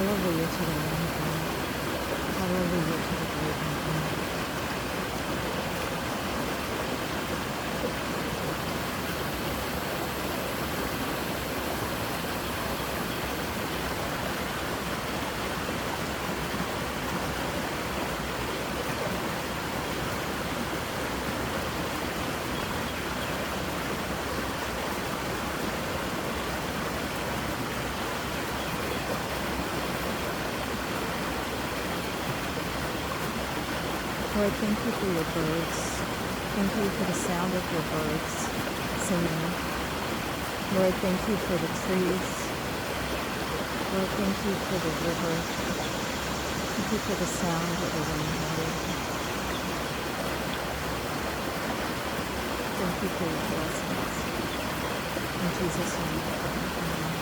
Hallelujah to the Lamb of God. Hallelujah to the great God. Lord, thank you for your birds. Thank you for the sound of your birds singing. Lord, thank you for the trees. Lord, thank you for the river. Thank you for the sound of the rainbow. Thank you for your blessings. In Jesus' name, amen.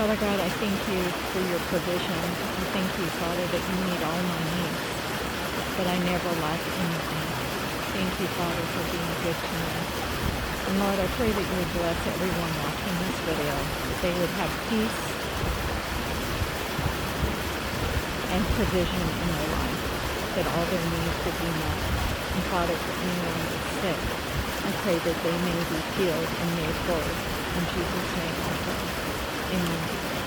Father God, I thank you for your provision. I thank you, Father, that you meet all my needs, that I never lack anything. Thank you, Father, for being good to me. And Lord, I pray that you would bless everyone watching this video, that they would have peace and provision in their life, that all their needs would be met. And Father, for anyone who is sick, I pray that they may be healed and made whole. In Jesus' name I pray. Amen.